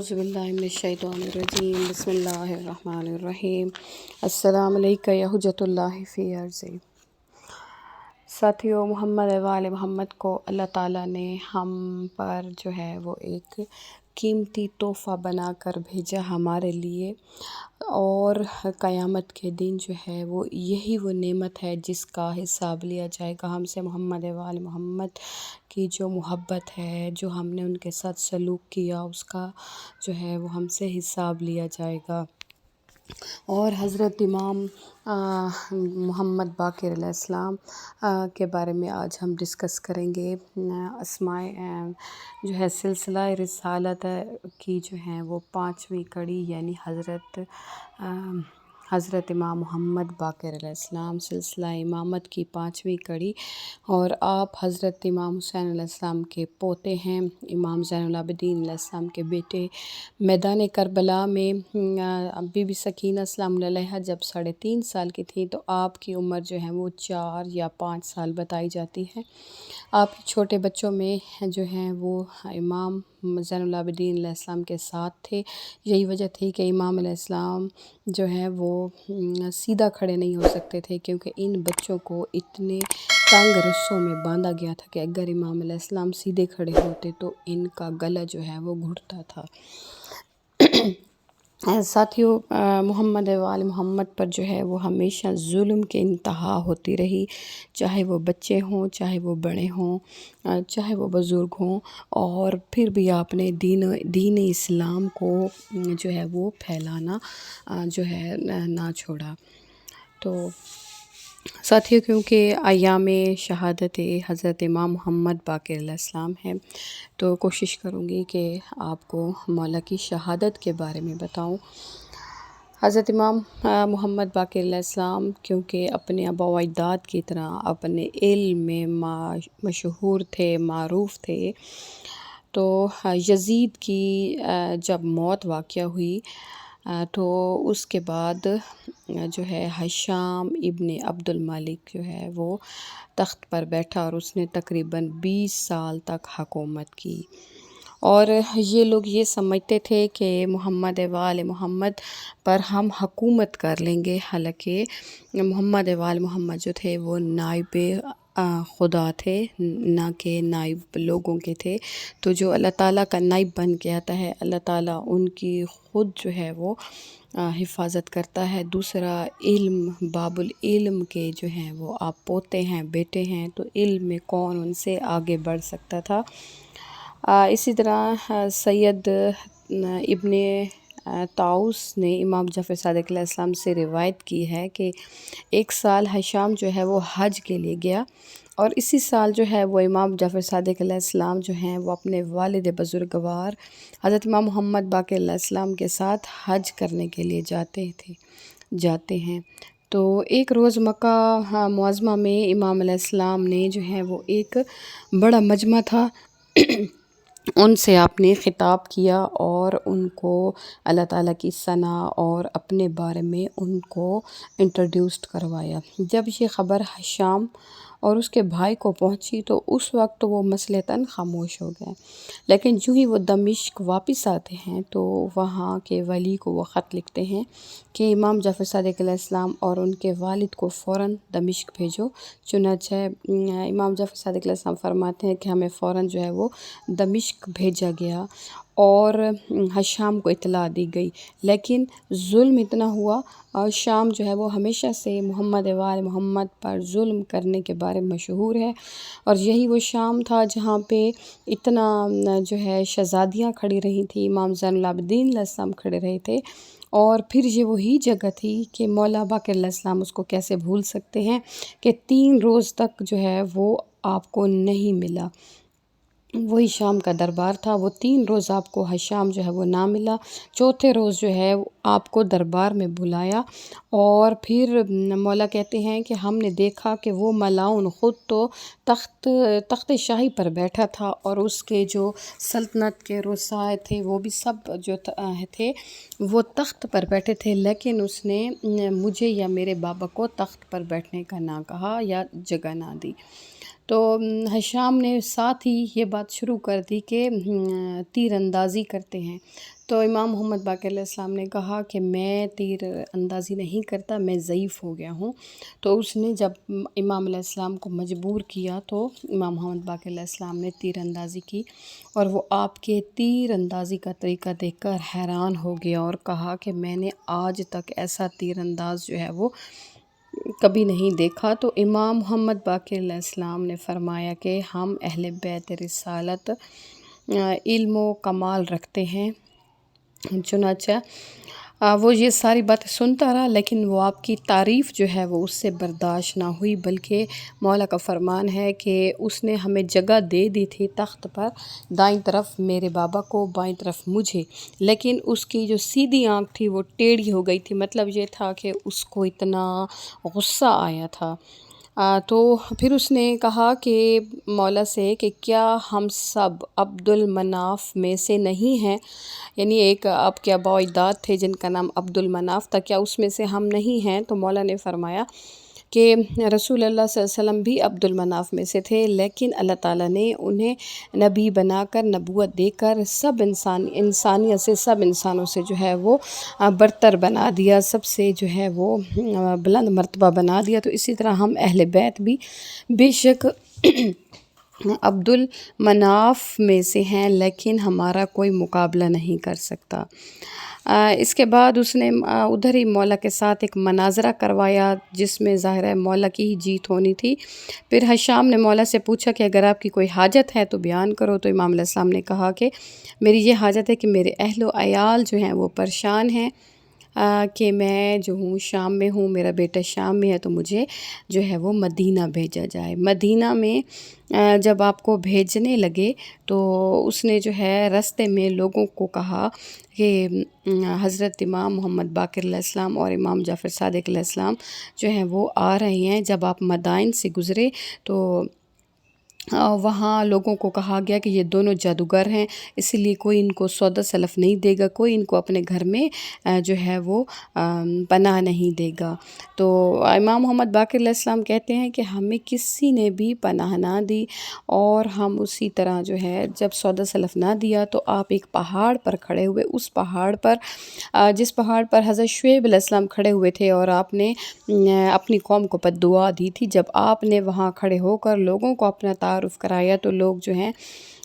اعوذ باللہ من الشیطان الرجیم بسم اللہ الرحمن الرحیم السلام علیکم یا حجت اللہ فی عرضی۔ ساتھیو، محمد وال محمد کو اللہ تعالیٰ نے ہم پر جو ہے وہ ایک قیمتی تحفہ بنا کر بھیجا ہمارے لیے، اور قیامت کے دن جو ہے وہ یہی وہ نعمت ہے جس کا حساب لیا جائے گا ہم سے۔ محمد وال محمد کی جو محبت ہے، جو ہم نے ان کے ساتھ سلوک کیا، اس کا جو ہے وہ ہم سے حساب لیا جائے گا۔ اور حضرت امام محمد باقر علیہ السلام کے بارے میں آج ہم ڈسکس کریں گے۔ اسماء جو ہے سلسلہ رسالت کی جو ہیں وہ 5ویں کڑی، یعنی حضرت امام محمد باقر علیہ السلام، سلسلہ امامت کی 5ویں کڑی، اور آپ حضرت امام حسین علیہ السلام کے پوتے ہیں، امام زین العابدین علیہ السلام کے بیٹے۔ میدان کربلا میں بی بی سکینہ سلام اللہ علیہا جب 3.5 سال کی تھیں تو آپ کی عمر جو ہے وہ 4 یا 5 سال بتائی جاتی ہے۔ آپ چھوٹے بچوں میں جو ہیں وہ امام زین العابدین علیہ السلام کے ساتھ تھے۔ یہی وجہ تھی کہ امام علیہ السلام جو ہے وہ سیدھا کھڑے نہیں ہو سکتے تھے، کیونکہ ان بچوں کو اتنے تنگ رسوں میں باندھا گیا تھا کہ اگر امام علیہ السلام سیدھے کھڑے ہوتے تو ان کا گلا جو ہے وہ گھٹتا تھا۔ ساتھیو، محمد وال محمد پر جو ہے وہ ہمیشہ ظلم کے انتہا ہوتی رہی، چاہے وہ بچے ہوں، چاہے وہ بڑے ہوں، چاہے وہ بزرگ ہوں، اور پھر بھی آپ نے دین اسلام کو جو ہے وہ پھیلانا جو ہے نہ چھوڑا۔ تو ساتھیو، کیونکہ ایام شہادت حضرت امام محمد باقر علیہ السلام ہے، تو کوشش کروں گی کہ آپ کو مولا کی شہادت کے بارے میں بتاؤں۔ حضرت امام محمد باقر علیہ السلام کیونکہ اپنے آباء و اجداد کی طرح اپنے علم میں مشہور تھے، معروف تھے، تو یزید کی جب موت واقع ہوئی تو اس کے بعد جو ہے ہشام ابن عبد الملک جو ہے وہ تخت پر بیٹھا، اور اس نے تقریباً 20 سال تک حکومت کی، اور یہ لوگ یہ سمجھتے تھے کہ محمد وال محمد پر ہم حکومت کر لیں گے، حالانکہ محمد وال محمد جو تھے وہ نائب خدا تھے، نہ کہ نائب لوگوں کے تھے۔ تو جو اللہ تعالیٰ کا نائب بن کے آتا ہے، اللہ تعالیٰ ان کی خود جو ہے وہ حفاظت کرتا ہے۔ دوسرا، علم، باب العلم کے جو ہیں وہ آپ پوتے ہیں، بیٹے ہیں، تو علم میں کون ان سے آگے بڑھ سکتا تھا۔ اسی طرح سید ابن طاؤس نے امام جعفر صادق علیہ السلام سے روایت کی ہے کہ ایک سال ہشام جو ہے وہ حج کے لیے گیا، اور اسی سال جو ہے وہ امام جعفر صادق علیہ السلام جو ہیں وہ اپنے والد بزرگوار حضرت امام محمد باقر علیہ السلام کے ساتھ حج کرنے کے لیے جاتے ہیں۔ تو ایک روز مکہ معظمہ میں امام علیہ السلام نے جو ہے وہ ایک بڑا مجمع تھا، ان سے آپ نے خطاب کیا اور ان کو اللہ تعالیٰ کی ثنا اور اپنے بارے میں ان کو انٹروڈیوسڈ کروایا۔ جب یہ خبر ہشام اور اس کے بھائی کو پہنچی تو اس وقت وہ مثلتاً خاموش ہو گئے، لیکن جو ہی وہ دمشق واپس آتے ہیں تو وہاں کے ولی کو وہ خط لکھتے ہیں کہ امام جعفر صادق علیہ السلام اور ان کے والد کو فوراً دمشق بھیجو۔ چنانچہ امام جعفر صادق علیہ السلام فرماتے ہیں کہ ہمیں فوراً جو ہے وہ دمشق بھیجا گیا اور ہشام کو اطلاع دی گئی، لیکن ظلم اتنا ہوا، اور شام جو ہے وہ ہمیشہ سے محمد وال محمد پر ظلم کرنے کے بارے میں مشہور ہے، اور یہی وہ شام تھا جہاں پہ اتنا جو ہے شہزادیاں کھڑی رہی تھیں، امام زین العابدین علیہ السلام کھڑے رہے تھے، اور پھر یہ وہی جگہ تھی کہ مولا باقر علیہ السلام اس کو کیسے بھول سکتے ہیں کہ 3 روز تک جو ہے وہ آپ کو نہیں ملا۔ وہی شام کا دربار تھا، وہ 3 روز آپ کو ہشام جو ہے وہ نہ ملا، چوتھے روز جو ہے آپ کو دربار میں بلایا، اور پھر مولا کہتے ہیں کہ ہم نے دیکھا کہ وہ ملاؤن خود تو تخت شاہی پر بیٹھا تھا، اور اس کے جو سلطنت کے رؤسائے تھے وہ بھی سب جو تھے وہ تخت پر بیٹھے تھے، لیکن اس نے مجھے یا میرے بابا کو تخت پر بیٹھنے کا نہ کہا یا جگہ نہ دی۔ تو ہشام نے ساتھ ہی یہ بات شروع کر دی کہ تیر اندازی کرتے ہیں۔ تو امام محمد باقر علیہ السلام نے کہا کہ میں تیر اندازی نہیں کرتا، میں ضعیف ہو گیا ہوں۔ تو اس نے جب امام علیہ السلام کو مجبور کیا تو امام محمد باقر علیہ السلام نے تیر اندازی کی، اور وہ آپ کے تیر اندازی کا طریقہ دیکھ کر حیران ہو گیا اور کہا کہ میں نے آج تک ایسا تیر انداز جو ہے وہ کبھی نہیں دیکھا۔ تو امام محمد باقر علیہ السلام نے فرمایا کہ ہم اہل بیت رسالت علم و کمال رکھتے ہیں۔ چنانچہ وہ یہ ساری باتیں سنتا رہا، لیکن وہ آپ کی تعریف جو ہے وہ اس سے برداشت نہ ہوئی، بلکہ مولا کا فرمان ہے کہ اس نے ہمیں جگہ دے دی تھی تخت پر، دائیں طرف میرے بابا کو، بائیں طرف مجھے، لیکن اس کی جو سیدھی آنکھ تھی وہ ٹیڑھی ہو گئی تھی۔ مطلب یہ تھا کہ اس کو اتنا غصہ آیا تھا۔ تو پھر اس نے کہا کہ مولا سے کہ کیا ہم سب عبد المناف میں سے نہیں ہیں؟ یعنی ایک آپ کے آباء و اجداد تھے جن کا نام عبد المناف تھا، کیا اس میں سے ہم نہیں ہیں؟ تو مولا نے فرمایا کہ رسول اللہ صلی اللہ علیہ وسلم بھی عبد المناف میں سے تھے، لیکن اللہ تعالیٰ نے انہیں نبی بنا کر، نبوت دے کر سب انسانیت سے، سب انسانوں سے جو ہے وہ برتر بنا دیا، سب سے جو ہے وہ بلند مرتبہ بنا دیا۔ تو اسی طرح ہم اہل بیت بھی بے شک عبد المناف میں سے ہیں، لیکن ہمارا کوئی مقابلہ نہیں کر سکتا۔ اس کے بعد اس نے ادھر ہی مولا کے ساتھ ایک مناظرہ کروایا جس میں ظاہر ہے مولا کی ہی جیت ہونی تھی۔ پھر حشام نے مولا سے پوچھا کہ اگر آپ کی کوئی حاجت ہے تو بیان کرو۔ تو امام علیہ السلام نے کہا کہ میری یہ حاجت ہے کہ میرے اہل و عیال جو ہیں وہ پریشان ہیں، کہ میں جو ہوں شام میں ہوں، میرا بیٹا شام میں ہے، تو مجھے جو ہے وہ مدینہ بھیجا جائے۔ مدینہ میں جب آپ کو بھیجنے لگے تو اس نے جو ہے رستے میں لوگوں کو کہا کہ حضرت امام محمد باقر علیہ السلام اور امام جعفر صادق علیہ السلام جو ہیں وہ آ رہے ہیں۔ جب آپ مدائن سے گزرے تو وہاں لوگوں کو کہا گیا کہ یہ دونوں جادوگر ہیں، اسی لیے کوئی ان کو سودا سلف نہیں دے گا، کوئی ان کو اپنے گھر میں جو ہے وہ پناہ نہیں دے گا۔ تو امام محمد باقر علیہ السلام کہتے ہیں کہ ہمیں کسی نے بھی پناہ نہ دی، اور ہم اسی طرح جو ہے جب سودا سلف نہ دیا تو آپ ایک پہاڑ پر کھڑے ہوئے، اس پہاڑ پر جس پہاڑ پر حضرت شعیب علیہ السلام کھڑے ہوئے تھے، اور آپ نے اپنی قوم کو بددعا دی تھی، جب آپ نے وہاں کھڑے ہو کر لوگوں کو اپنا تعارف کرایا تو لوگ جو ہیں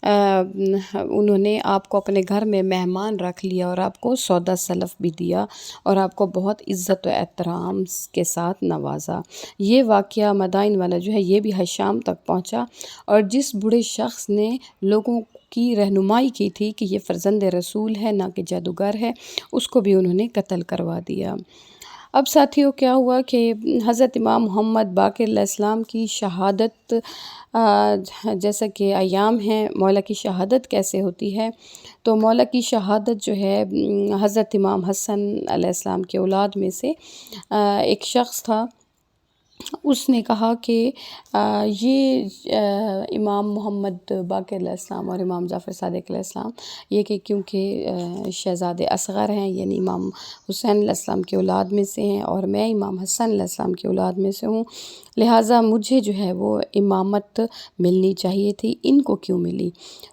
انہوں نے آپ کو اپنے گھر میں مہمان رکھ لیا اور آپ کو سودا سلف بھی دیا اور آپ کو بہت عزت و احترام کے ساتھ نوازا۔ یہ واقعہ مدائن والا جو ہے یہ بھی حشام تک پہنچا، اور جس بوڑھے شخص نے لوگوں کی رہنمائی کی تھی کہ یہ فرزند رسول ہے نہ کہ جادوگر ہے، اس کو بھی انہوں نے قتل کروا دیا۔ اب ساتھیوں کیا ہوا کہ حضرت امام محمد باقر علیہ السلام کی شہادت، جیسا کہ ایام ہیں مولا کی شہادت کیسے ہوتی ہے، تو مولا کی شہادت جو ہے حضرت امام حسن علیہ السلام کے اولاد میں سے ایک شخص تھا، اس نے کہا کہ یہ امام محمد باقر علیہ السلام اور امام جعفر صادق علیہ السلام یہ کہ کیونکہ شہزادے اصغر ہیں، یعنی امام حسین علیہ السلام کے اولاد میں سے ہیں اور میں امام حسن علیہ السلام کے اولاد میں سے ہوں، لہٰذا مجھے جو ہے وہ امامت ملنی چاہیے تھی، ان کو کیوں ملی؟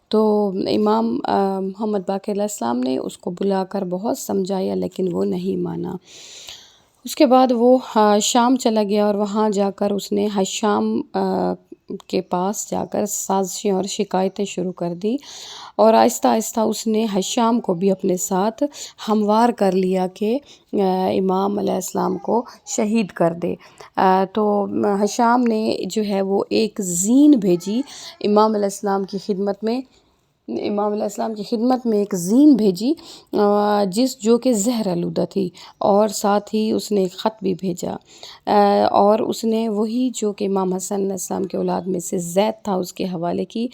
تو امام محمد باقر علیہ السلام نے اس کو بلا کر بہت سمجھایا، لیکن وہ نہیں مانا۔ اس کے بعد وہ شام چلا گیا اور وہاں جا کر اس نے حشام کے پاس جا کر سازشیں اور شکایتیں شروع کر دی، اور آہستہ آہستہ اس نے حشام کو بھی اپنے ساتھ ہموار کر لیا کہ امام علیہ السلام کو شہید کر دے۔ تو حشام نے جو ہے وہ ایک زین بھیجی امام علیہ السلام کی خدمت میں، ایک زین بھیجی جو کہ زہر آلودہ تھی، اور ساتھ ہی اس نے ایک خط بھی بھیجا، اور اس نے وہی جو کہ امام حسن علیہ السلام کے اولاد میں سے زید تھا اس کے حوالے کی۔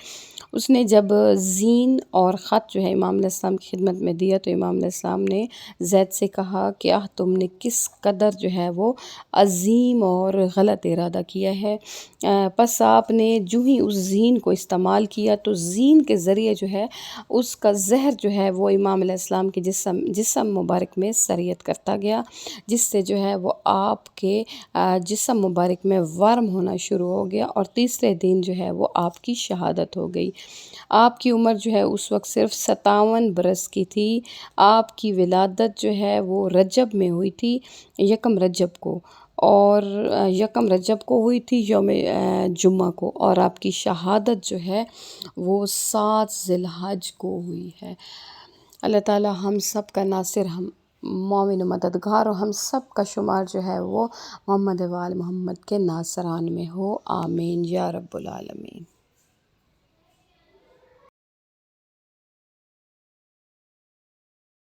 اس نے جب زین اور خط جو ہے امام علیہ السلام کی خدمت میں دیا تو امام علیہ السلام نے زید سے کہا کہ تم نے کس قدر جو ہے وہ عظیم اور غلط ارادہ کیا ہے، پس آپ نے جو ہی اس زین کو استعمال کیا تو زین کے ذریعے جو جو ہے اس کا زہر جو ہے وہ امام علیہ السلام کے جسم مبارک میں سریت کرتا گیا، جس سے جو ہے وہ آپ کے جسم مبارک میں ورم ہونا شروع ہو گیا، اور تیسرے دن جو ہے وہ آپ کی شہادت ہو گئی۔ آپ کی عمر جو ہے اس وقت صرف 57 برس کی تھی۔ آپ کی ولادت جو ہے وہ رجب میں ہوئی تھی، یکم رجب کو، اور یکم رجب کو ہوئی تھی، یوم جمعہ کو، اور آپ کی شہادت جو ہے وہ 7 ذی الحج کو ہوئی ہے۔ اللہ تعالی ہم سب کا ناصر، ہم مومن و مددگار، اور ہم سب کا شمار جو ہے وہ محمد و آل محمد کے ناصران میں ہو، آمین یا رب العالمین۔